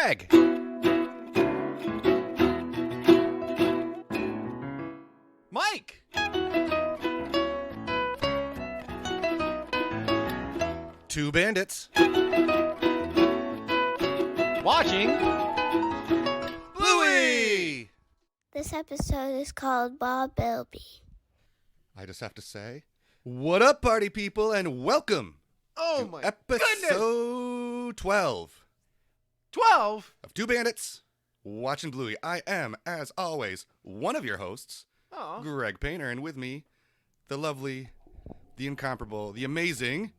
Greg. Mike. Two bandits. Watching Bluey. This episode is called Bob Bilby. I just have to say, what up, party people, and welcome Oh my episode 12 12. of Two Bandits Watching Bluey. I am, as always, one of your hosts, Oh. Greg Painter, and with me, the lovely, the incomparable, the amazing.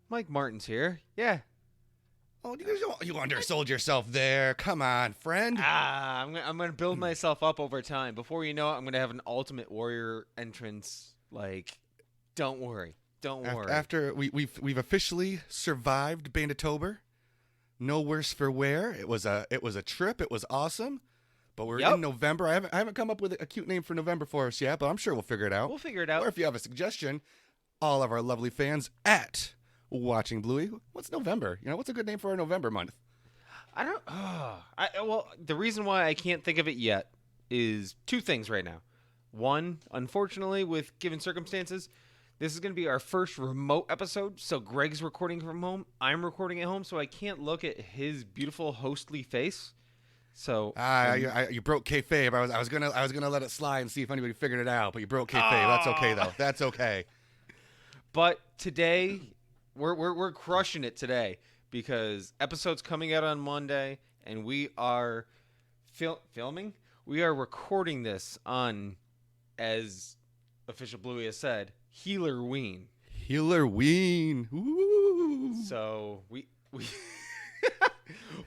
Mike Martin's here. Yeah. Oh, you undersold yourself there. Come on, friend. I'm gonna build myself up over time. Before you know it, I'm gonna have an Ultimate Warrior entrance. Like, don't worry. Don't worry. After we've officially survived Banditober, no worse for wear. It was a trip. It was awesome. But we're in November. I haven't come up with a cute name for November for us yet, but I'm sure we'll figure it out. We'll figure it out. Or if you have a suggestion, all of our lovely fans at Watching Bluey, what's November? You know, what's a good name for our November month? I don't. Well, the reason why I can't think of it yet is two things right now. One, unfortunately, with given circumstances, this is going to be our first remote episode. So Greg's recording from home. I'm recording at home, so I can't look at his beautiful hostly face. So you broke kayfabe. I was gonna let it slide and see if anybody figured it out, but you broke kayfabe. That's okay though. That's okay. But today, we're crushing it today because episode's coming out on Monday, and we are filming. We are recording this on, as Official Bluey has said, Healerween. Healerween. Ooh. So we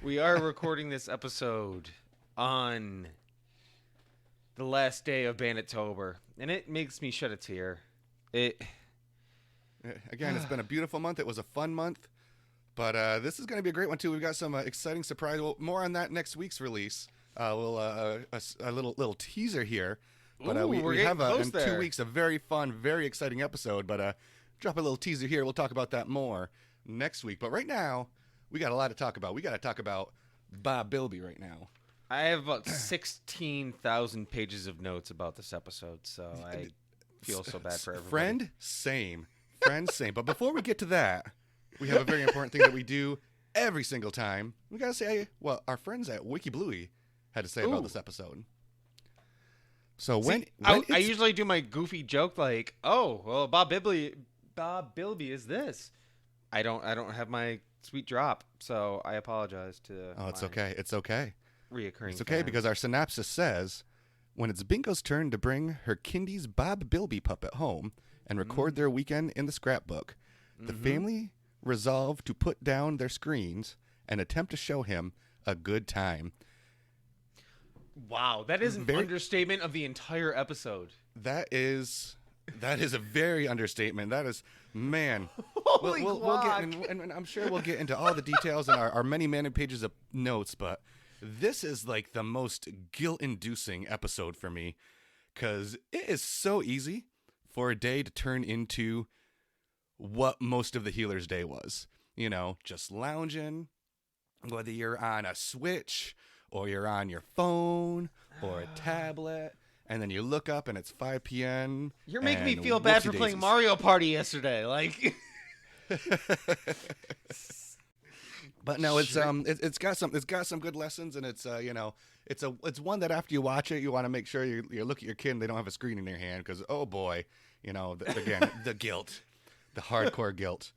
we are recording this episode on the last day of Banditober, and it makes me shed a tear. Again, it's been a beautiful month. It was a fun month, but this is going to be a great one too. We've got some exciting surprise. Well, more on that next week's release. We'll a little teaser here, but we have in 2 weeks a very fun, very exciting episode. But drop a little teaser here. We'll talk about that more next week. But right now, we got a lot to talk about. We got to talk about Bob Bilby right now. I have about 16,000 pages of notes about this episode, so I feel so bad for everybody. Friend, same. But before we get to that, we have a very important thing that we do every single time. We got to say what our friends at Wiki Bluey had to say about this episode. So I usually do my goofy joke like, "Oh, well, Bob Bilby is this." I don't have my sweet drop, so I apologize to. Oh, it's okay. It's okay. Reoccurring. It's okay fans. because our synopsis says, when it's Bingo's turn to bring her Kindy's Bob Bilby puppet home and record their weekend in the scrapbook, the family resolve to put down their screens and attempt to show him a good time. Wow, that is an understatement of the entire episode. That is a very understatement. That is, man. We'll get and I'm sure we'll get into all the details in our many pages of notes, but this is like the most guilt-inducing episode for me because it is so easy for a day to turn into what most of the Healer's day was. You know, just lounging, whether you're on a Switch or you're on your phone or a tablet, and then you look up and it's 5 p.m. You're making me feel bad for playing Mario Party yesterday. Like, but no, it's got some good lessons, and it's it's one that after you watch it, you want to make sure you look at your kid and they don't have a screen in their hand because oh boy, again the guilt, the hardcore guilt.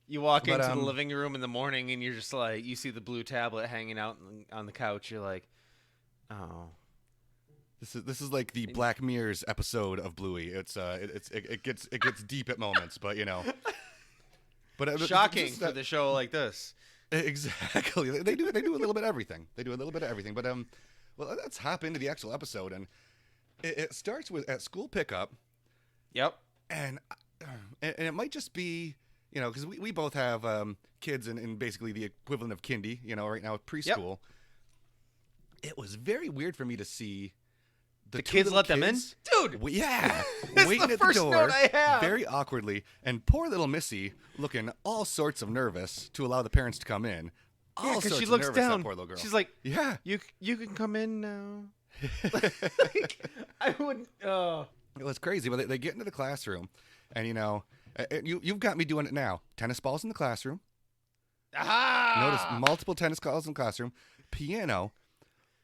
You walk into the living room in the morning and you're just like, you see the blue tablet hanging out on the couch. You're like, oh. This is like the Black Mirror's episode of Bluey. It gets deep at moments, but but shocking for the show like this. Exactly, they do a little bit of everything. But well, let's hop into the actual episode, and it starts with at school pickup. Yep, and it might just be because we both have kids in basically the equivalent of kindy, right now with preschool. Yep. It was very weird for me to see. The kids let them in? Dude! Yeah. That's waiting the at the first door note I have. very awkwardly. And poor little Missy looking all sorts of nervous to allow the parents to come in. Yeah, all because sorts she of looks nervous, that down. poor little girl. She's like, yeah. you can come in now. Like, I wouldn't. It was crazy, but they get into the classroom, and you've got me doing it now. Tennis balls in the classroom. Aha! Notice multiple tennis balls in the classroom. Piano.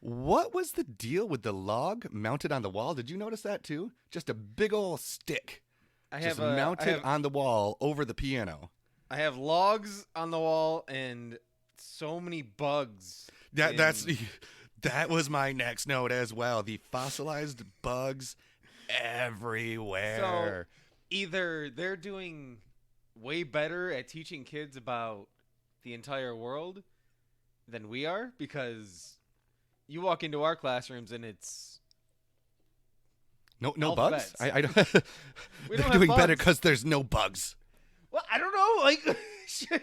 What was the deal with the log mounted on the wall? Did you notice that too? Just a big old stick, mounted on the wall over the piano. I have logs on the wall and so many bugs. That was my next note as well. The fossilized bugs everywhere. So either they're doing way better at teaching kids about the entire world than we are, because you walk into our classrooms and it's no bugs. I don't. We They're don't have doing better bugs. because there's no bugs. Well, I don't know. Like, shit.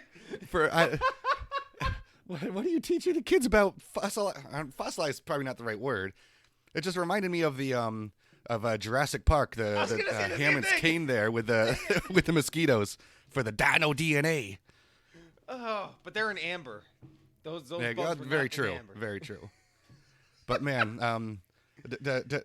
What are you teaching the kids about fossilized? Probably not the right word. It just reminded me of the Jurassic Park, the Hammond's cane there with the with the mosquitoes for the dino DNA. Oh, but they're in amber. Those Yeah, bugs were very not true, in amber. very true. But man,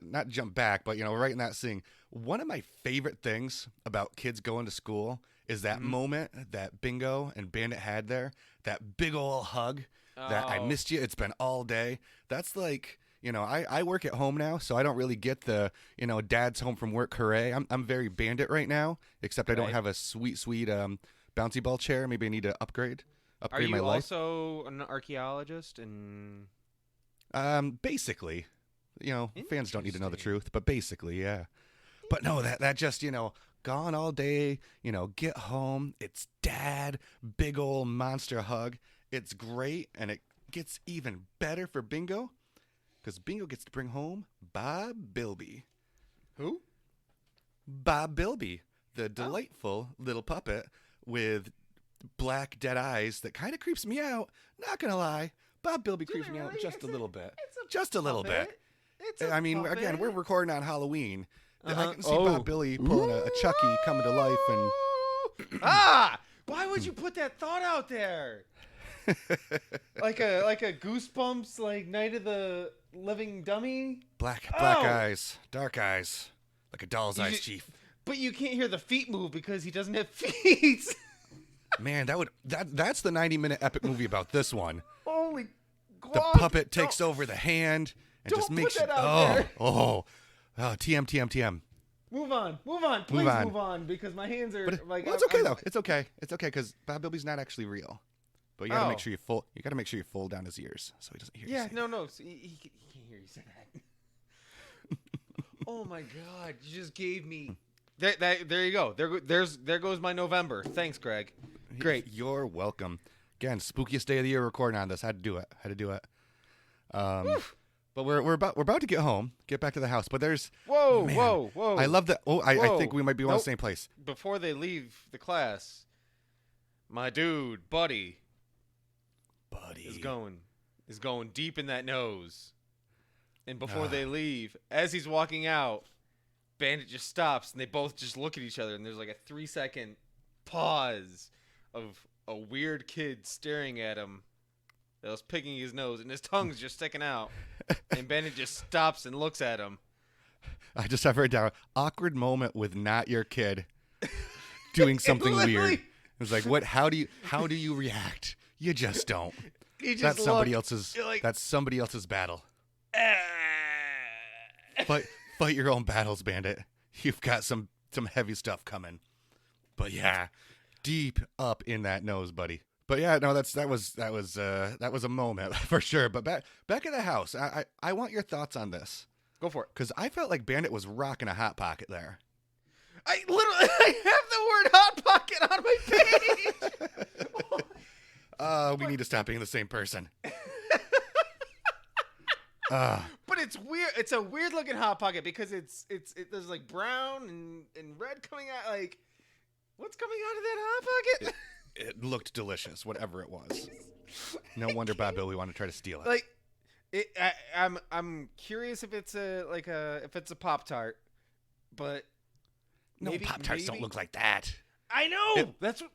not jump back, but right in that scene, one of my favorite things about kids going to school is that moment that Bingo and Bandit had there, that big ol' hug, that I missed you, it's been all day. That's like, I work at home now, so I don't really get the, dad's home from work, hooray. I'm very Bandit right now, except I don't have a sweet bouncy ball chair. Maybe I need to upgrade Are you my life. also an archaeologist? And Basically, fans don't need to know the truth, but basically, yeah. But no, that just, gone all day, get home, it's dad, big old monster hug. It's great, and it gets even better for Bingo, because Bingo gets to bring home Bob Bilby. who? Bob Bilby, the delightful little puppet with black dead eyes that kind of creeps me out. Not gonna lie, Bob Bilby creeps me out just a little bit. Just a little bit. I mean, puppet. again, we're recording on Halloween. I can see Oh. Bob Billy pulling a Chucky coming to life, and Why would you put that thought out there? like a Goosebumps, like Night of the Living Dummy. black eyes, dark eyes, like a doll's eyes, Chief. But you can't hear the feet move because he doesn't have feet. Man, that's the 90-minute epic movie about this one. Holy The guac. puppet takes over the hand and don't just put makes that out there. TM. Move on. Please move on, because my hands are like. Well, it's okay though. It's okay because Bob Bilby's not actually real. But you gotta make sure you fold. You gotta make sure you fold down his ears so he doesn't hear you. Yeah, say no. So he can't hear you say that. Oh my God! You just gave me. There you go. There goes my November. Thanks, Greg. it. Great. You're welcome. Again, spookiest day of the year recording on this. Had to do it. But we're about to get home, get back to the house. But there's Whoa. I love that. I Whoa. think we might be on the same place. Before they leave the class, my dude, buddy, is going deep in that nose. And before they leave, as he's walking out, Bandit just stops and they both just look at each other, and there's like a 3-second pause of a weird kid staring at him that was picking his nose, and his tongue's just sticking out. And Bandit just stops and looks at him. I just have written down awkward moment with not your kid doing something weird. It was like, what? How do you react? You just don't. That's somebody else's. Like, That's somebody else's battle. Fight your own battles, Bandit. You've got some heavy stuff coming. But yeah, deep up in that nose, buddy. But yeah, no, that was a moment for sure. But back at the house, I want your thoughts on this. Go for it. Because I felt like Bandit was rocking a hot pocket there. I have the word hot pocket on my page. We need to stop being the same person. But it's weird. It's a weird looking hot pocket because there's like brown and red coming out. Like, what's coming out of that hot pocket? It looked delicious, whatever it was. No wonder Bob Bilby wanted to try to steal it. Like, I'm curious if it's a Pop-Tart, but no, maybe, Pop-Tarts don't look like that. I know. That's what.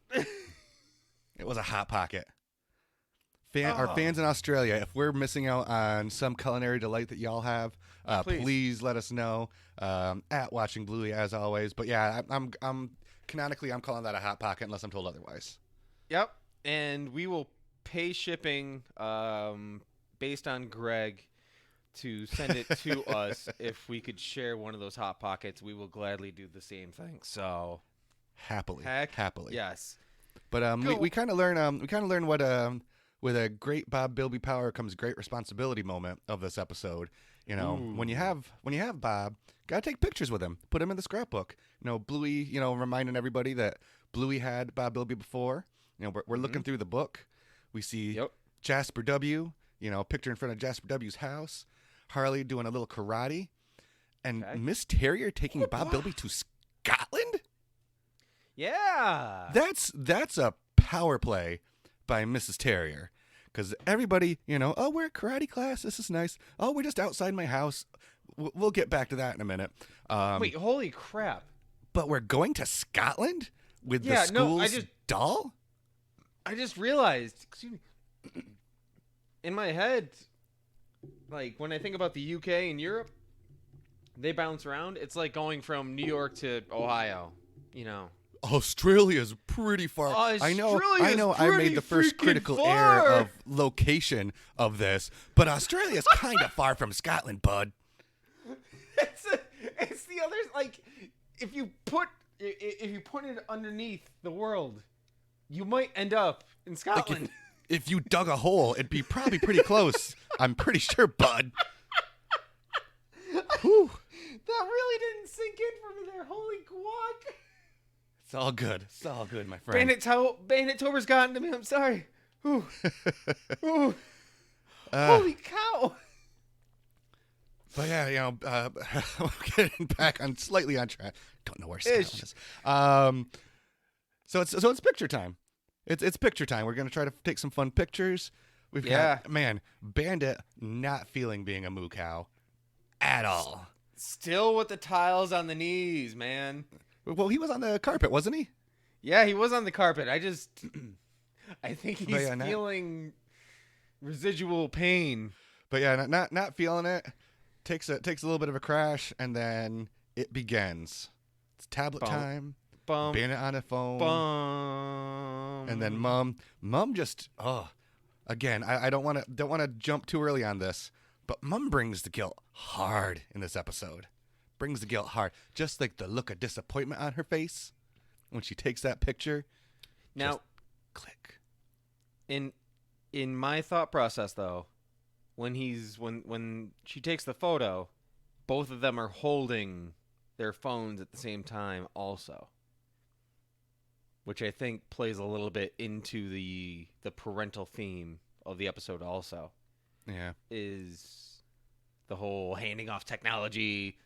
It was a hot pocket. Our fans in Australia, if we're missing out on some culinary delight that y'all have, please let us know at Watching Bluey as always. But yeah, I'm canonically I'm calling that a hot pocket unless I'm told otherwise. Yep, and we will pay shipping based on Greg to send it to us. If we could share one of those hot pockets, we will gladly do the same thing. So happily. Yes. But we kind of learn what with a great Bob Bilby power comes great responsibility moment of this episode. You know, when you have Bob, gotta take pictures with him, put him in the scrapbook. You know, Bluey, you know, reminding everybody that Bluey had Bob Bilby before. You know, we're looking through the book. We see Jasper W. You know, picture in front of Jasper W.'s house. Harley doing a little karate, and Miss Terrier taking Bob Bilby to Scotland. Yeah, that's a power play by Mrs. Terrier, because everybody, you know, we're at karate class. This is nice. Oh, we're just outside my house. We'll get back to that in a minute. Wait, holy crap! But we're going to Scotland with the school's doll? I just realized, excuse me, in my head, like when I think about the UK and Europe, they bounce around. It's like going from New York to Ohio, you know. Australia's pretty far. I know. I made the first critical error of location of this, but Australia's kind of far from Scotland, bud. It's the other, like, if you put it underneath the world, you might end up in Scotland. Like if you dug a hole, it'd be probably pretty close. I'm pretty sure, bud. Whew. That really didn't sink in for me there. Holy guac. It's all good. It's all good, my friend. Bandit Tober's gotten to me. I'm sorry. Ooh. Ooh. Holy cow. But yeah, you know, getting back slightly on track. Don't know where Scotland is. So it's picture time. It's picture time. We're gonna try to take some fun pictures. We've got Bandit not feeling being a moo cow at all. Still with the tiles on the knees, man. Well, he was on the carpet, wasn't he? Yeah, he was on the carpet. I think he's feeling residual pain. But yeah, not feeling it. Takes a little bit of a crash, and then it begins. It's tablet time. Bandit on a phone. And then mom just again. I don't want to jump too early on this, but mom brings the guilt hard in this episode. Brings the guilt hard, just like the look of disappointment on her face when she takes that picture. Now, just click. In my thought process, though, when she takes the photo, both of them are holding their phones at the same time, also, which I think plays a little bit into the parental theme of the episode. Also, is the whole handing off technology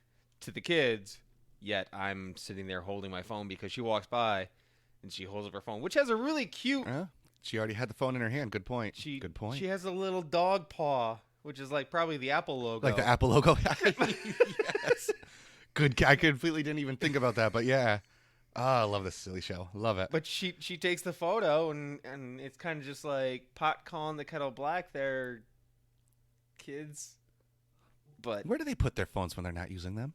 to the kids, yet I'm sitting there holding my phone because she walks by and she holds up her phone, which has a really cute. She already had the phone in her hand. Good point. Good point. She has a little dog paw, which is like probably the Apple logo. Like the Apple logo. Yes. Good. I completely didn't even think about that, but yeah. Oh, I love this silly show. Love it. But she takes the photo and it's kind of just like pot calling the kettle black there, kids. But where do they put their phones when they're not using them?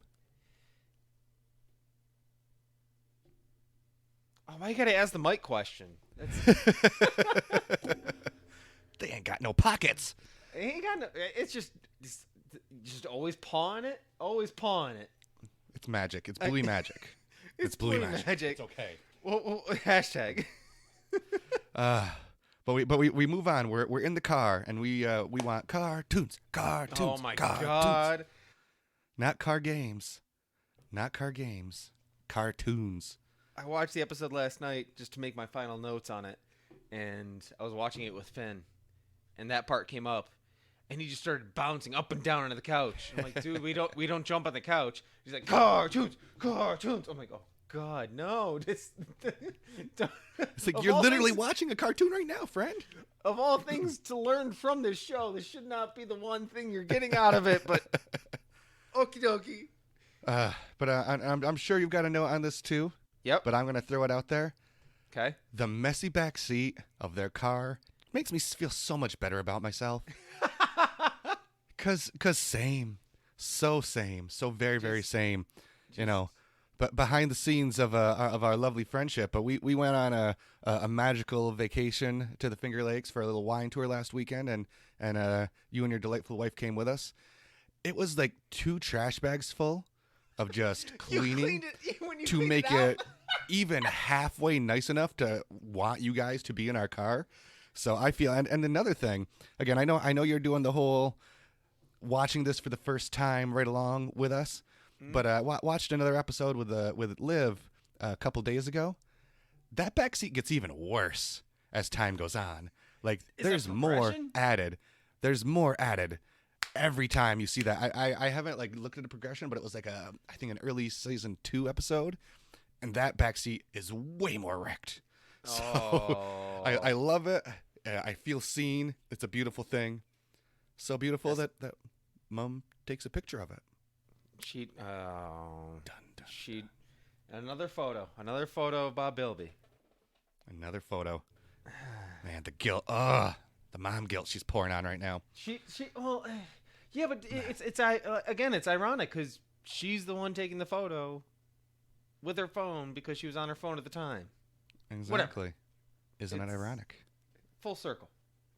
Oh, why you gotta ask the mic question? They ain't got no pockets. They ain't got no. It's just always pawing it. Always pawing it. It's magic. It's Bluey magic. It's Bluey magic. It's okay. Well, hashtag. But we move on. We're in the car and we want cartoons. Oh my god! Not car games. Cartoons. I watched the episode last night just to make my final notes on it, and I was watching it with Finn, and that part came up, and he just started bouncing up and down onto the couch. I'm like, dude, we don't jump on the couch. He's like, cartoons. I'm like, oh god, no! It's like you're literally watching a cartoon right now, friend. Of all things to learn from this show, this should not be the one thing you're getting out of it, but okie dokie. But I'm sure you've got a note on this too. Yep. But I'm going to throw it out there. Okay. The messy back seat of their car makes me feel so much better about myself. Cause same, so very very same, you know. But behind the scenes of our lovely friendship, but we went on a magical vacation to the Finger Lakes for a little wine tour last weekend, and you and your delightful wife came with us. It was like 2 trash bags full of just cleaning to make it even halfway nice enough to want you guys to be in our car. So I feel, and another thing, again, I know you're doing the whole watching this for the first time right along with us. But watched another episode with Liv a couple days ago. That backseat gets even worse as time goes on. Like there's more added. There's more added every time you see that. I haven't like looked at the progression, but it was like I think an early season 2 episode, and that backseat is way more wrecked. So I love it. I feel seen. It's a beautiful thing. So beautiful that Mom takes a picture of it. Another photo of Bob Bilby. Another photo. Man, the guilt. The mom guilt she's pouring on right now. Yeah, but it's again, it's ironic because she's the one taking the photo with her phone because she was on her phone at the time. Exactly. Whatever. Isn't it ironic? Full circle.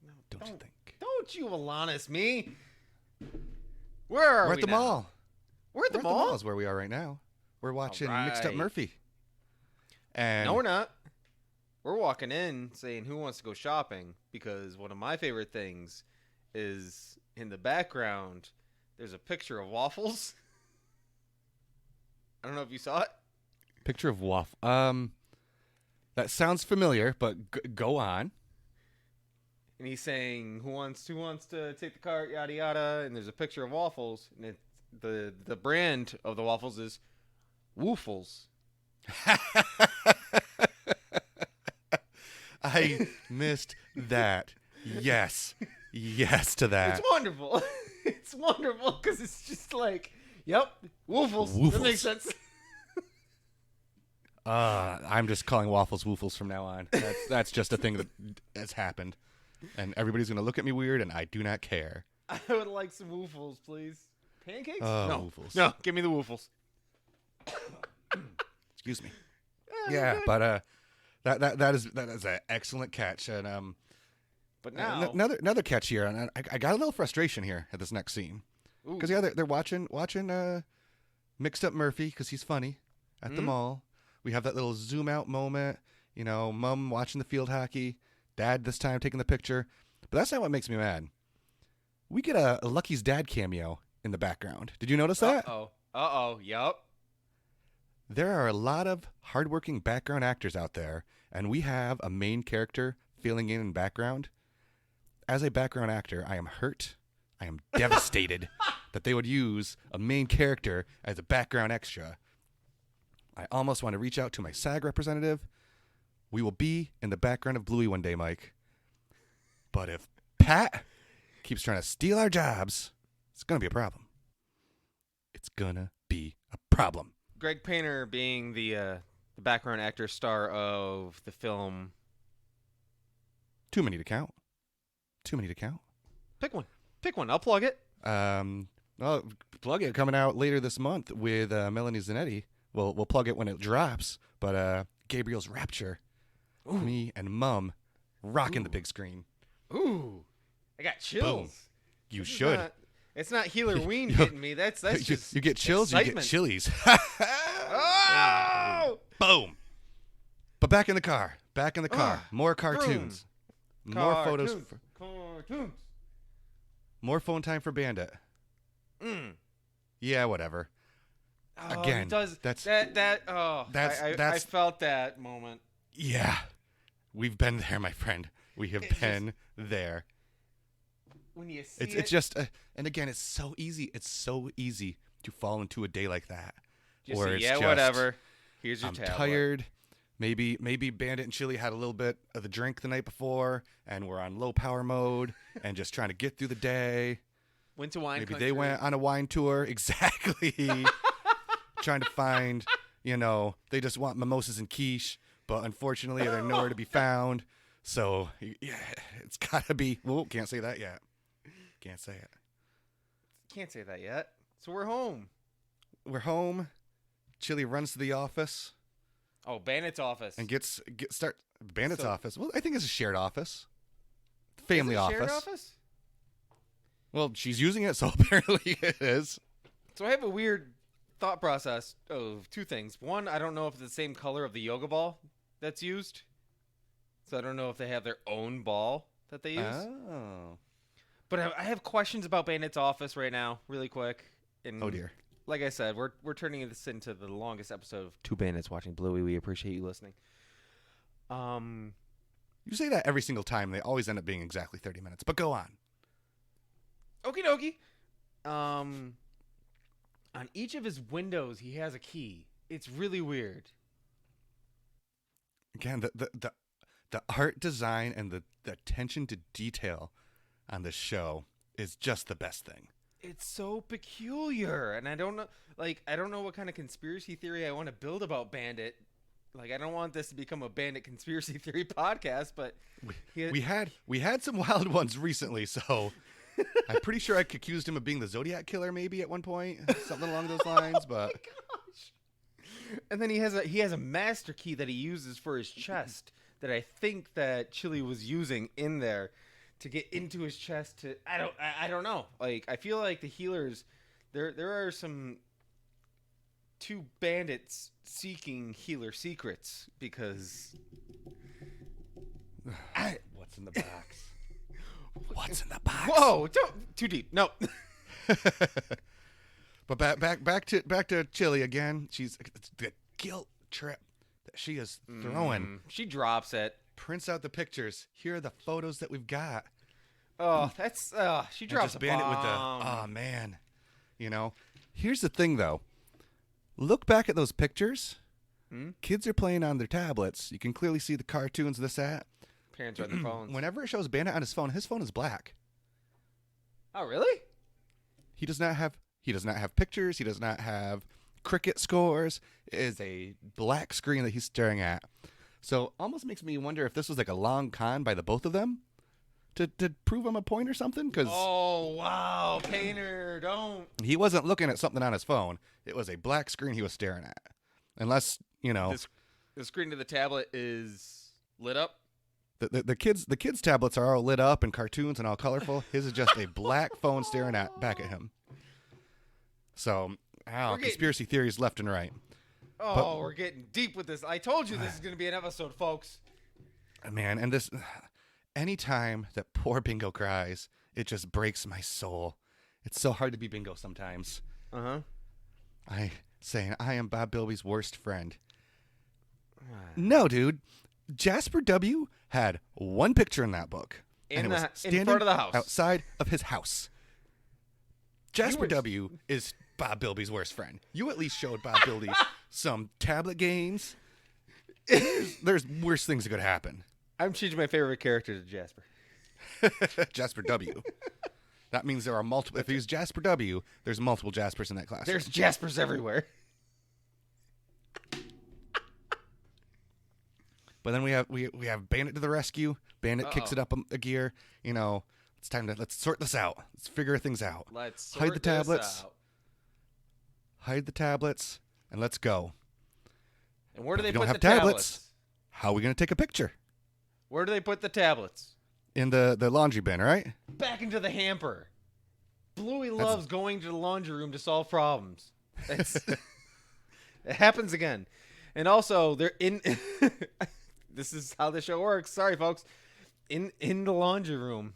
No, don't you think? Don't you Alanis me. Where are we? We're at the mall. We're at the mall? Is where we are right now. We're watching Mixed Up Murphy. And no, we're not. We're walking in saying, who wants to go shopping? Because one of my favorite things is in the background, there's a picture of waffles. I don't know if you saw it. Picture of waffle. That sounds familiar, but go on. And he's saying, who wants to take the cart, yada, yada. And there's a picture of waffles. And the brand of the waffles is woofles. I missed that. Yes to that. It's wonderful. It's wonderful because it's just like, yep, woofles. That makes sense. I'm just calling waffles woofles from now on. That's just a thing that has happened. And everybody's going to look at me weird, and I do not care. I would like some woofles, please. Pancakes? No. Woofles. No, give me the woofles. Excuse me. Yeah, but that is an excellent catch. And but now another catch here, and I got a little frustration here at this next scene because they're watching Mixed Up Murphy because he's funny at the mall. We have that little zoom out moment, you know, Mom watching the field hockey, Dad this time taking the picture. But that's not what makes me mad. We get a Lucky's dad cameo in the background. Did you notice that? Yup. There are a lot of hardworking background actors out there, and we have a main character filling in background. As a background actor, I am hurt. I am devastated that they would use a main character as a background extra. I almost want to reach out to my SAG representative. We will be in the background of Bluey one day, Mike. But if Pat keeps trying to steal our jobs, it's going to be a problem. It's going to be a problem. Greg Painter being the background actor star of the film. Too many to count. Pick one. I'll plug it. Well, plug it coming out later this month with Melanie Zanetti. We'll plug it when it drops. But Gabriel's Rapture. Ooh. Me and Mom rocking the big screen. Ooh, I got chills. Boom. You should. It's not Healer-ween getting me. That's just you get chills. excitement. You get chilies. Oh! Boom. But back in the car. More cartoons. More photos. Cartoons. More phone time for Bandit. Yeah, whatever. Oh, Again, does that's I felt that moment. Yeah, we've been there, my friend. We have been there. When you see it's just, and again, it's so easy. It's so easy to fall into a day like that. Whatever. Here's your I'm tablet. tired. Maybe Bandit and Chili had a little bit of the drink the night before, and we're on low power mode and just trying to get through the day. Went to wine Maybe country. they went on a wine tour. Exactly. Trying to find, they just want mimosas and quiche, but unfortunately they're nowhere to be found. So yeah, it's gotta be. Well, can't say that yet. Can't say it. Can't say that yet. So we're home. We're home. Chili runs to the office Oh, Bandits Office. and start Bandits So- office. Well, I think it's a shared office, family Is it a office. shared office? Well, she's using it, so apparently it is. So I have a weird thought process of two things. One, I don't know if it's the same color of the yoga ball that's used. So I don't know if they have their own ball that they use. Oh. But I have questions about Bandit's Office right now, really quick. And Oh dear. like I said, we're turning this into the longest episode of Two Bandits Watching Bluey. We appreciate you listening. You say that every single time. They always end up being exactly 30 minutes. But go on. Okie dokie. On each of his windows, he has a key. It's really weird. Again, the art design and the attention to detail on this show is just the best thing. It's so peculiar, and I don't know what kind of conspiracy theory I want to build about Bandit. Like, I don't want this to become a Bandit conspiracy theory podcast, but We had some wild ones recently, so I'm pretty sure I accused him of being the Zodiac killer maybe at one point, something along those lines. But and then he has a master key that he uses for his chest that I think that Chili was using in there to get into his chest. I don't know. Like, I feel like the healers, there are some two bandits seeking healer secrets because what's in the box? What's in the box? whoa, don't too deep. No. But back to Chili again. It's the guilt trip that she is throwing. She drops it. Prints out the pictures. Here are the photos that we've got. Oh, that's she And drops just a Bandit with the bomb. oh man. Here's the thing though. Look back at those pictures. Kids are playing on their tablets. You can clearly see the cartoons, this, that. Parents are on their phones. Whenever it shows Bandit on his phone is black. Oh, really? He does not have pictures. He does not have cricket scores. It is a black screen that he's staring at. So almost makes me wonder if this was like a long con by the both of them to prove him a point or something. Because Oh, wow. Painter, don't. he wasn't looking at something on his phone. It was a black screen he was staring at. Unless, The screen of the tablet is lit up. the kids' tablets are all lit up and cartoons and all colorful. His is just a black phone staring back at him. So, conspiracy theories left and right. Oh, we're getting deep with this. I told you this is going to be an episode, folks. Man, and this, anytime that poor Bingo cries, it just breaks my soul. It's so hard to be Bingo sometimes. Uh-huh. I am Bob Bilby's worst friend. No, dude. Jasper W. had one picture in that book. And it was in front of the house. outside of his house. Jasper was- W. is Bob Bilby's worst friend. You at least showed Bob Bilby some tablet games. There's worse things that could happen. I'm changing my favorite character to Jasper. Jasper W. That means there are multiple. If he's Jasper W., there's multiple Jaspers in that class. There's Jaspers everywhere. But then we have Bandit to the rescue. Bandit kicks it up a gear. It's time let's sort this out. Let's figure things out. Let's hide the sort this tablets. out. Hide the tablets, and let's go. And where do they If you put don't the have tablets? tablets, how are we going to take a picture? Where do they put the tablets? In the laundry bin, right? Back into the hamper. Bluey loves going to the laundry room to solve problems. It happens again. And also, they're in. This is how the show works. Sorry, folks. In the laundry room,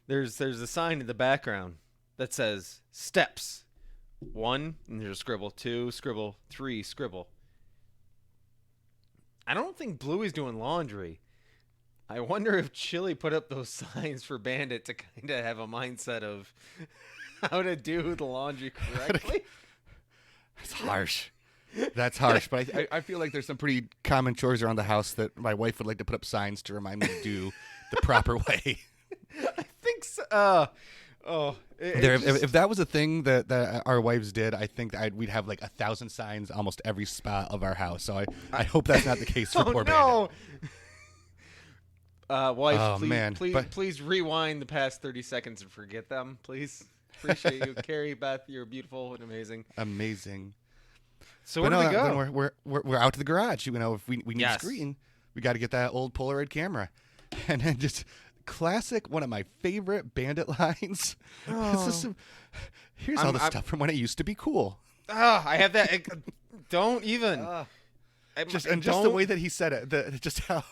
there's a sign in the background that says steps. 1, and there's a scribble. 2, scribble. 3, scribble. I don't think Bluey's doing laundry. I wonder if Chili put up those signs for Bandit to kind of have a mindset of how to do the laundry correctly. It's harsh. That's harsh, but I feel like there's some pretty common chores around the house that my wife would like to put up signs to remind me to do the proper way. I think so. If that was a thing that our wives did, I think we'd have like 1,000 signs almost every spot of our house. So I hope that's not the case for poor Bandit. Wife, Oh, please, man, please, but- please rewind the past 30 seconds and forget them, please. Appreciate you, Carrie, Beth. You're beautiful and amazing. Amazing. So But where do we no, go? then we're out to the garage. You know, if we need Yes. a screen, we got to get that old Polaroid camera, and then just classic, one of my favorite Bandit lines. This is here's all the stuff from when it used to be cool. I have that. Don't even. Just the way that he said it, just how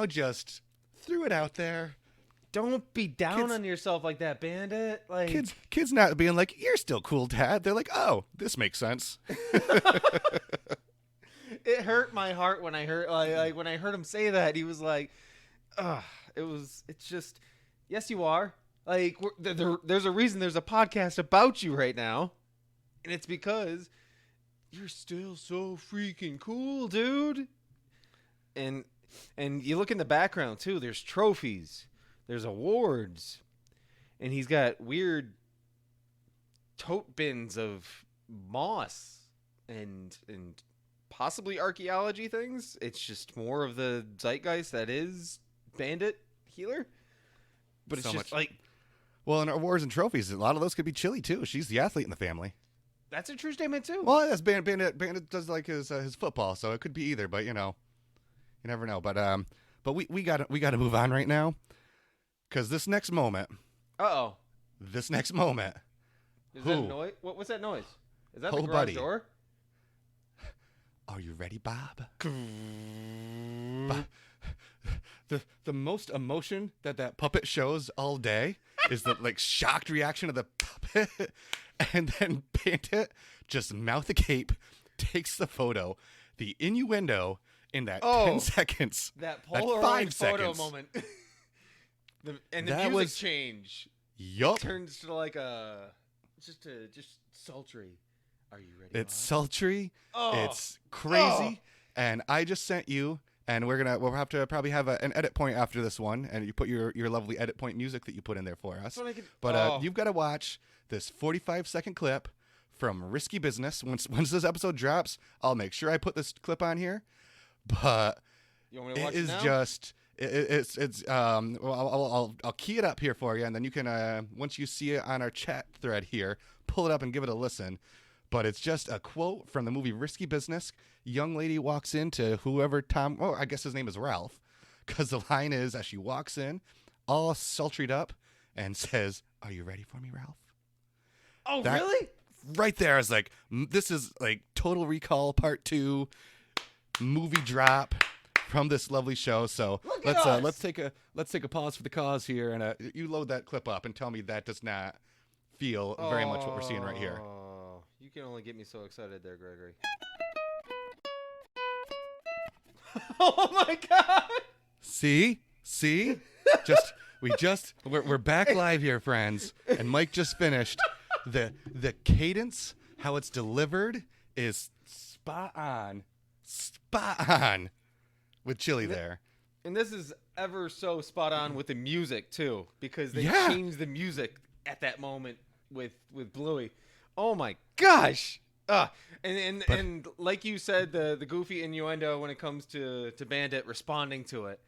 just threw it out there. Don't be down Kids- on yourself like that, Bandit. Like Kids not being like, you're still cool, Dad. They're like, oh, this makes sense. it hurt my heart when I heard when I heard him say that. He was like, it's just, yes, you are. Like there's a reason there's a podcast about you right now, and it's because you're still so freaking cool, dude. And you look in the background too. There's trophies. There's awards, and he's got weird tote bins of moss and possibly archaeology things. It's just more of the zeitgeist that is Bandit Healer. But it's So just much. like, Well, in awards and trophies, a lot of those could be Chili too. She's the athlete in the family. that's a true statement too. Well, that's Bandit does like his football, so it could be either. But you never know. But we got to move on right now, because this next moment. Uh-oh. This next moment. Is that a noise? What's that noise? Is that the Oh, garage buddy. door? Are you ready, Bob? The most emotion that puppet shows all day is the like shocked reaction of the puppet, and then Bandit just mouth agape takes the photo, the innuendo in that 10 seconds, That that Polaroid 5 photo seconds. moment. the That music was- change Yup. turns to like just sultry. Are you ready? It's Bob? sultry. Oh. It's crazy. And I just sent you, and we'll have to probably have an edit point after this one, and you put your lovely edit point music that you put in there for us. That's what I could- But you've got to watch this 45-second clip from Risky Business. Once this episode drops, I'll make sure I put this clip on here. But You want me to it watch is now? just it's well, I'll key it up here for you, and then you can once you see it on our chat thread here, pull it up and give it a listen. But it's just a quote from the movie Risky Business. Young lady walks into whoever I guess his name is Ralph, because the line is, as she walks in, all sultried up, and says, "Are you ready for me, Ralph?" Oh, That- really? Right there, I was like, this is like Total Recall Part 2 movie drop from this lovely show. So Look at us. let's take a pause for the cause here, and you load that clip up and tell me that does not feel very much what we're seeing right here. Oh, you can only get me so excited there, Gregory. Oh my God! See, we're back live here, friends, and Mike just finished. The cadence, how it's delivered, is spot on with Chili there. And this is ever so spot on with the music too, because they Yeah. changed the music at that moment with Bluey. Oh my gosh! And like you said, the goofy innuendo when it comes to Bandit responding to it,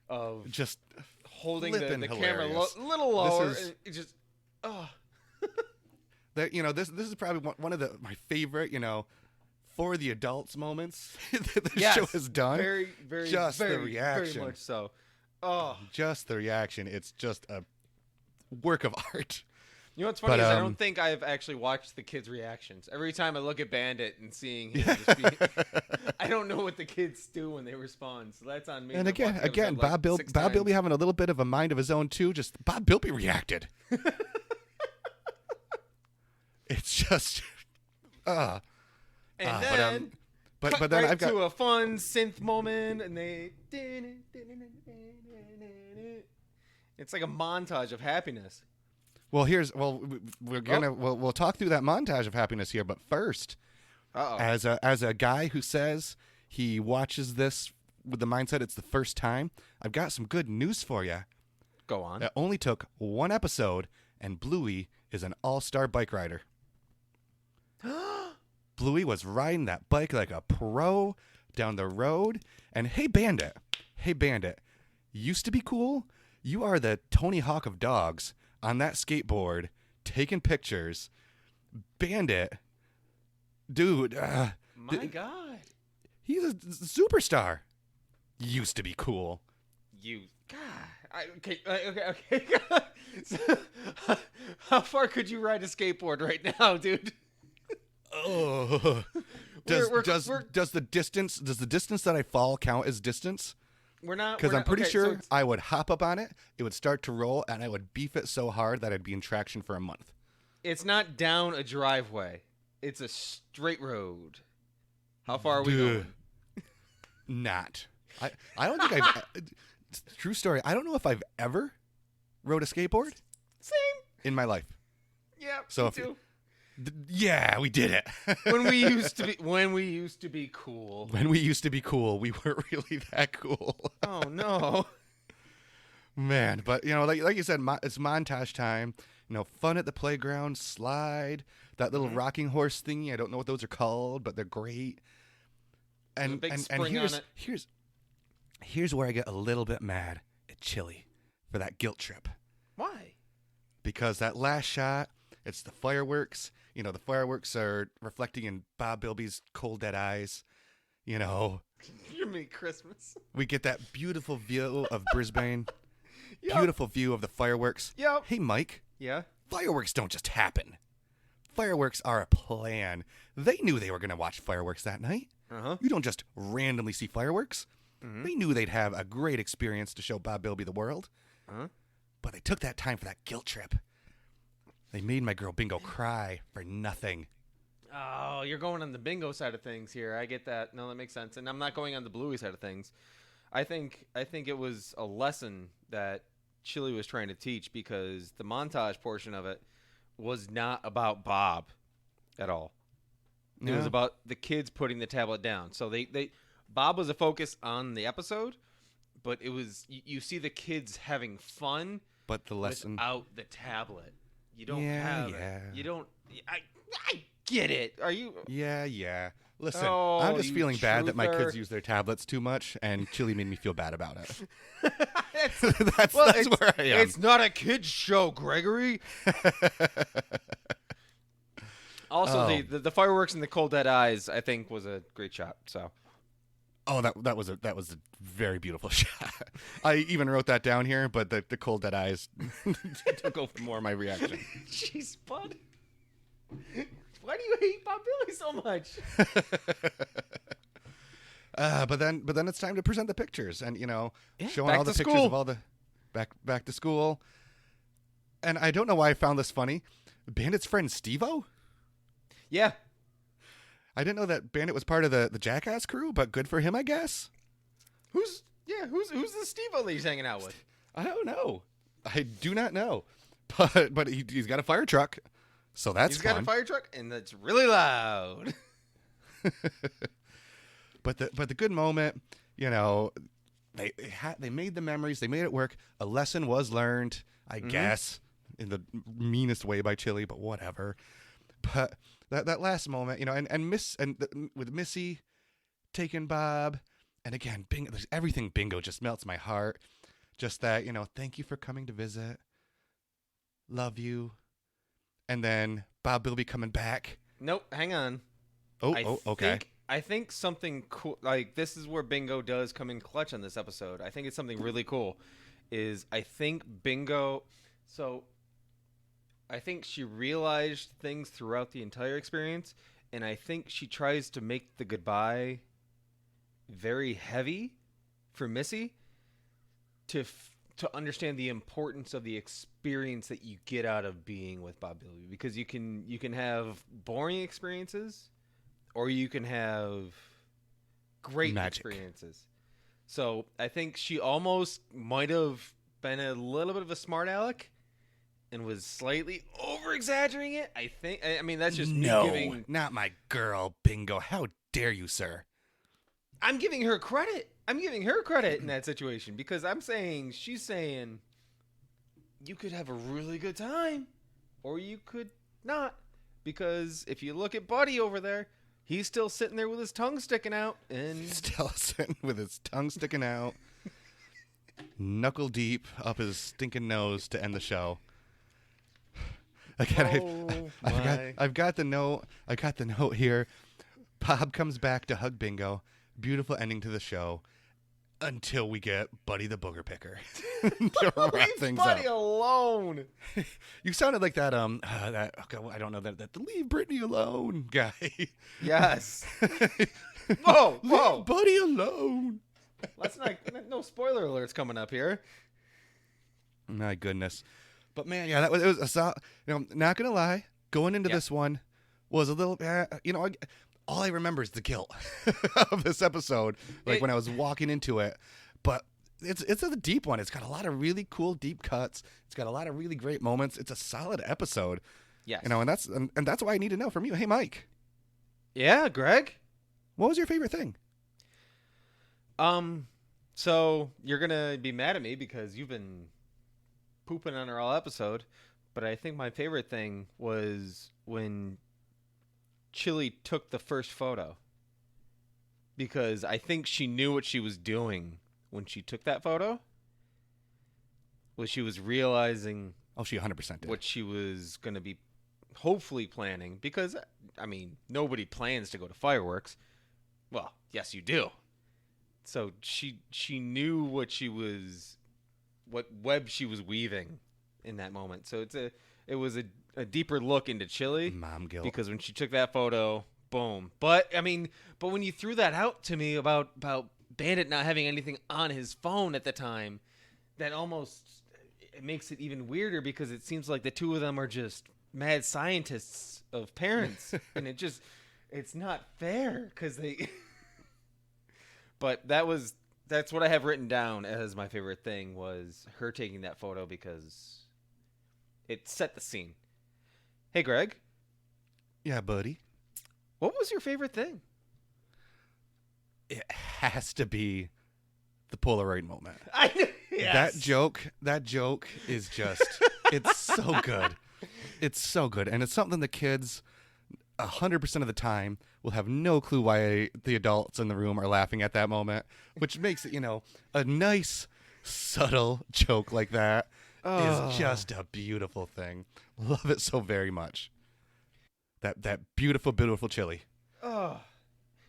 of Just holding the flippin' camera hilarious. little lower. This is- And it just that this is probably one of my favorite for the adults moments that the yes, show has done. very very Just the very, reaction. very much so. Oh, Just the reaction, it's just a work of art. you know what's funny But, is I don't think I've actually watched the kids' reactions. Every time I look at Bandit and seeing him just be, I don't know what the kids do when they respond. So that's on me. And I've watched the again, episode, like, Bob 6 Bilby times. having a little bit of a mind of his own too. Just Bob Bilby reacted. It's just, And then but cut then right I've got to a fun synth moment, and they. It's like a montage of happiness. we'll talk through that montage of happiness here, but first, Uh-oh. as a guy who says he watches this with the mindset it's the first time, I've got some good news for you. Go on. It only took one episode, and Bluey is an all-star bike rider. Bluey was riding that bike like a pro down the road, and hey, Bandit, hey, Bandit, used to be cool. You are the Tony Hawk of dogs on that skateboard, taking pictures. Bandit, dude, My God. he's a superstar. Used to be cool. You. God. Okay. So, how far could you ride a skateboard right now, dude? Oh, does We're- the distance that I fall count as distance? We're not. Because I'm pretty okay, sure so it's- I would hop up on it, it would start to roll, and I would beef it so hard that I'd be in traction for a month. it's not down a driveway. It's a straight road. How far are we Dude. going? Not. I don't think I've. True story. I don't know if I've ever rode a skateboard Same. in my life. Yeah. So me if- too. Yeah, we did it. When we used to be cool. When we used to be cool, we weren't really that cool. Oh no. Man, but like you said, it's montage time. Fun at the playground, slide, that little rocking horse thingy. I don't know what those are called, but they're great. There's a And big and, spring and on it. here's where I get a little bit mad at Chili for that guilt trip, Why? because that last shot, it's the fireworks. The fireworks are reflecting in Bob Bilby's cold dead eyes. You mean Christmas? We get that beautiful view of Brisbane. Yep. Beautiful view of the fireworks. Yep. Hey, Mike. Yeah. Fireworks don't just happen. Fireworks are a plan. They knew they were going to watch fireworks that night. Uh-huh. You don't just randomly see fireworks. Mhm. They knew they'd have a great experience to show Bob Bilby the world. Uh-huh. But they took that time for that guilt trip. They made my girl Bingo cry for nothing. Oh, you're going on the bingo side of things here. I get that. No, that makes sense. And I'm not going on the Bluey side of things. I think it was a lesson that Chili was trying to teach, because the montage portion of it was not about Bob at all. It was Yeah. about the kids putting the tablet down. So Bob was a focus on the episode, but it was you see the kids having fun But the lesson. without the tablet. You don't Yeah, have yeah. it. You don't. I get it. Are you? Yeah. Listen, Oh, I'm just you feeling bad that my truther. kids use their tablets too much, and Chili made me feel bad about it. It's- that's where I am. It's not a kids show, Gregory. Also, Oh. the fireworks and the cold dead eyes, I think, was a great shot. So Oh, that was a very beautiful shot. I even wrote that down here, but the cold dead eyes took over more of my reaction. jeez, bud. Why do you hate Bob Billy so much? But then it's time to present the pictures, and showing back all the to pictures school. of all the back to school. And I don't know why I found this funny. Bandit's friend Steve-O? Yeah. I didn't know that Bandit was part of the Jackass crew, but good for him, I guess. Who's the Steve-O that he's hanging out with? I don't know. I do not know. But he's got a fire truck, so that's He's fun. got a fire truck, and it's really loud. But the good moment, they made the memories, they made it work. A lesson was learned, I guess, in the meanest way by Chili, but whatever. But that last moment, with Missy taking Bob, and again, Bingo, there's everything Bingo just melts my heart. Just that, thank you for coming to visit. Love you. And then Bob Bilby coming back. Nope, hang on. Okay. I think something cool, like this is where Bingo does come in clutch on this episode. I think it's something really cool. I think Bingo, so I think she realized things throughout the entire experience, and I think she tries to make the goodbye very heavy for Missy to understand the importance of the experience that you get out of being with Bob Bilby, because you can have boring experiences, or you can have great Magic. experiences. So I think she almost might have been a little bit of a smart aleck and was slightly over exaggerating it. I mean that's just me giving. Not my girl, Bingo. How dare you, sir? I'm giving her credit. In that situation, because she's saying you could have a really good time or you could not, because if you look at Buddy over there, he's still sitting there with his tongue sticking out, and Still sitting with his tongue sticking out. knuckle deep up his stinking nose to end the show. Again, I've got the note. I got the note here. Bob comes back to hug Bingo. Beautiful ending to the show. Until we get Buddy the Booger Picker to wrap Leave things Buddy up. alone. You sounded like that. I don't know that the leave Britney alone guy. Yes. Whoa. Leave Buddy alone. Let's not. No spoiler alerts coming up here. My goodness, but man, yeah, it was a solid. Not gonna lie, going into this one was a little. All I remember is the guilt of this episode, when I was walking into it. But it's a deep one. It's got a lot of really cool deep cuts. It's got a lot of really great moments. It's a solid episode. Yes. And that's why I need to know from you. Hey, Mike. Yeah, Greg. What was your favorite thing? So you're gonna be mad at me because you've been pooping on her all episode, but I think my favorite thing was when Chili took the first photo, because I think she knew what she was doing when she took that photo. She was realizing She 100% did. what she was going to be hopefully planning, because, I mean, nobody plans to go to fireworks. Well, yes, you do. So she knew what web she was weaving in that moment. So it was a deeper look into Chili. Mom guilt. Because when she took that photo, boom. But when you threw that out to me about Bandit not having anything on his phone at the time, that almost it makes it even weirder, because it seems like the two of them are just mad scientists of parents, and it's not fair, because they. But that's what I have written down as my favorite thing, was her taking that photo, because it set the scene. Hey, Greg. Yeah, buddy. What was your favorite thing? It has to be the Polaroid moment. Yes. That joke is just, it's so good. It's so good. And it's something the kids 100% of the time will have no clue why the adults in the room are laughing at that moment, which makes it, a nice, subtle joke like that is just a beautiful thing. Love it so very much. That beautiful, beautiful Chili. Oh.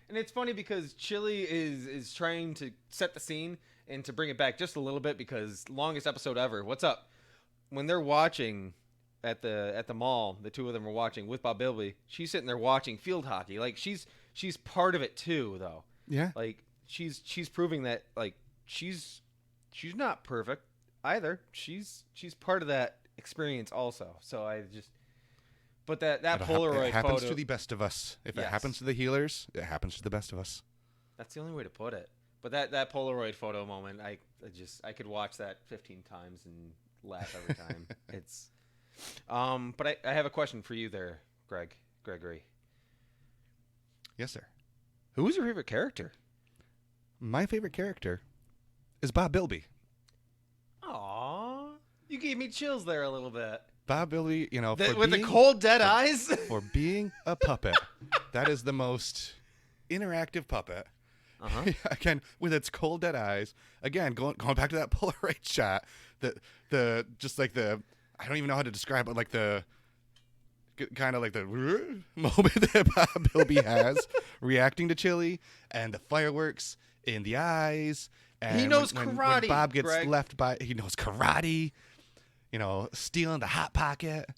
And it's funny because Chili is trying to set the scene and to bring it back just a little bit, because longest episode ever. What's up? When they're watching at the mall, the two of them are watching with Bob Bilby. She's sitting there watching field hockey. Like she's part of it too, though. Yeah. Like she's proving that she's not perfect either. She's part of that experience also. So but that Polaroid it happens photo to the best of us. If it Yes. happens to the healers, it happens to the best of us. That's the only way to put it. But that Polaroid photo moment, I could watch that 15 times and laugh every time. It's but I have a question for you there, Gregory. Yes, sir. Who was your favorite character? My favorite character is Bob Bilby. Aw, you gave me chills there a little bit. Bob Bilby, With the cold, dead eyes? for being a puppet. That is the most interactive puppet. Uh-huh. Again, with its cold dead eyes. Again, going back to that Polaroid shot. The I don't even know how to describe it. Like the kind of like the moment that Bob Bilby has reacting to Chili, and the fireworks in the eyes. And He knows when karate, Bob gets Greg. left by, he knows karate. Stealing the hot pocket.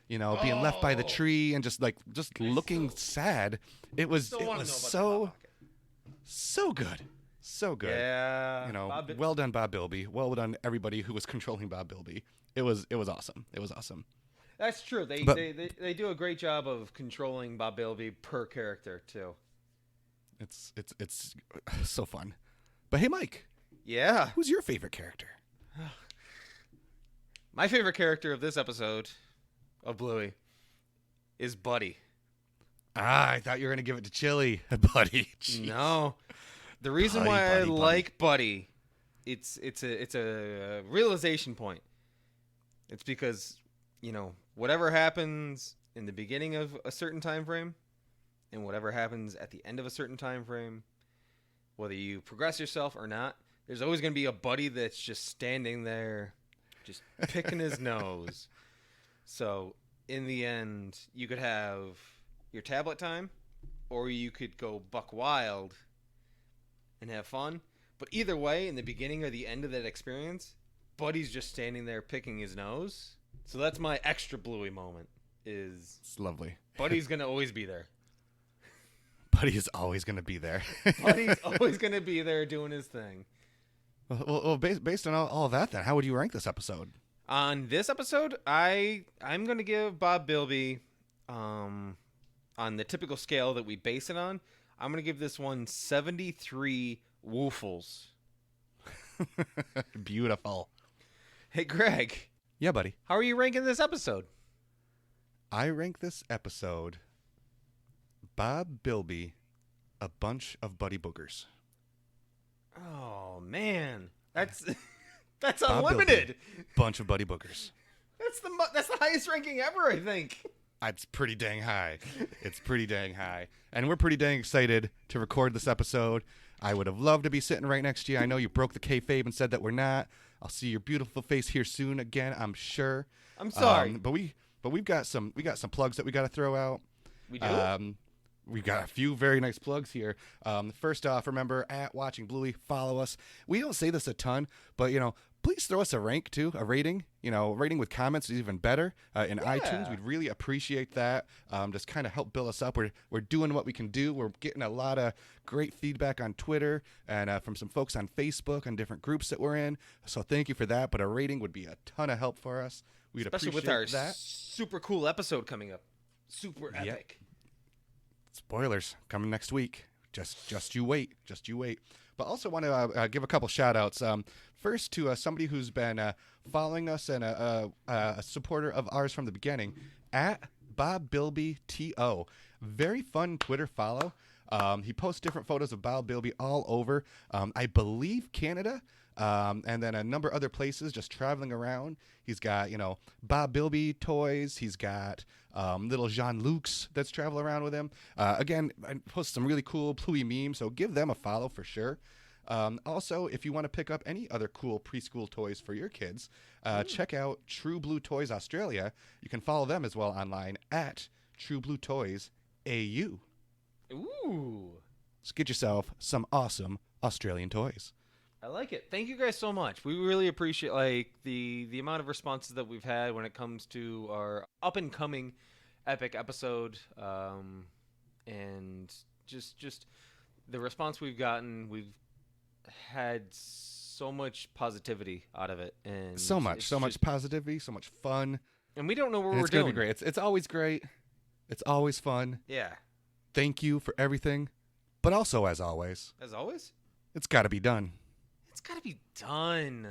Being left by the tree and just looking sad. It was Still wanna know about so good. So good. Yeah. Well done, Bob Bilby. Well done, everybody who was controlling Bob Bilby. It was awesome. It was awesome. That's true. They do a great job of controlling Bob Bilby per character too. It's so fun. But hey, Mike, Yeah. who's your favorite character? My favorite character of this episode of Bluey is Buddy. I thought you were gonna give it to Chili, buddy. Jeez. No. The reason Buddy, why I buddy, buddy. like Buddy, it's a realization point. It's because, whatever happens in the beginning of a certain time frame and whatever happens at the end of a certain time frame, whether you progress yourself or not, There's always going to be a buddy that's just standing there, just picking his nose. So in the end, you could have your tablet time, or you could go buck wild and have fun. But either way, in the beginning or the end of that experience, Buddy's just standing there picking his nose. So that's my extra Bluey moment. It's lovely. Buddy's going to always be there. Buddy is always going to be there. Buddy's always going to be there doing his thing. Well, based on all of that, then, how would you rank this episode? On this episode, I'm going to give Bob Bilby, on the typical scale that we base it on, I'm going to give this one 73 woofles. Beautiful. Hey, Greg. Yeah, buddy. How are you ranking this episode? I rank this episode Bob Bilby, a bunch of buddy boogers. Oh, man. That's that's Bob unlimited. Bilby, bunch of buddy boogers. That's the highest ranking ever, I think. It's pretty dang high. It's pretty dang high. And we're pretty dang excited to record this episode. I would have loved to be sitting right next to you. I know you broke the kayfabe and said that we're not. I'll see your beautiful face here soon again, I'm sure. I'm sorry. But we've got some plugs that we got to throw out. We do? We've got a few very nice plugs here. First off, remember, at Watching Bluey, follow us. We don't say this a ton, but, please throw us a rank, too, a rating. Rating with comments is even better. In iTunes, we'd really appreciate that. Just kind of help build us up. We're doing what we can do. We're getting a lot of great feedback on Twitter and from some folks on Facebook and different groups that we're in. So thank you for that. But a rating would be a ton of help for us. We'd Especially with appreciate our that. super cool episode coming up. Super epic. Spoilers coming next week. Just you wait. But also want to give a couple shout outs. First to somebody who's been following us and a supporter of ours from the beginning, at Bob Bilby TO. Very fun Twitter follow. He posts different photos of Bob Bilby all over, I believe, Canada. And then a number of other places, just traveling around. He's got, Bob Bilby toys. He's got little Jean-Luc's that's traveling around with him. Again, I post some really cool Bluey memes, so give them a follow for sure. Also, if you want to pick up any other cool preschool toys for your kids, check out True Blue Toys Australia. You can follow them as well online at True Blue Toys AU. Ooh. So get yourself some awesome Australian toys. I like it. Thank you guys so much. We really appreciate the amount of responses that we've had when it comes to our up and coming epic episode, and just the response we've gotten. We've had so much positivity out of it, and so much positivity, so much fun, and we don't know what we're it's doing. Gonna be great. It's always great. It's always fun. Yeah. Thank you for everything, but also as always, As always, it's got to be done. it's got to be done.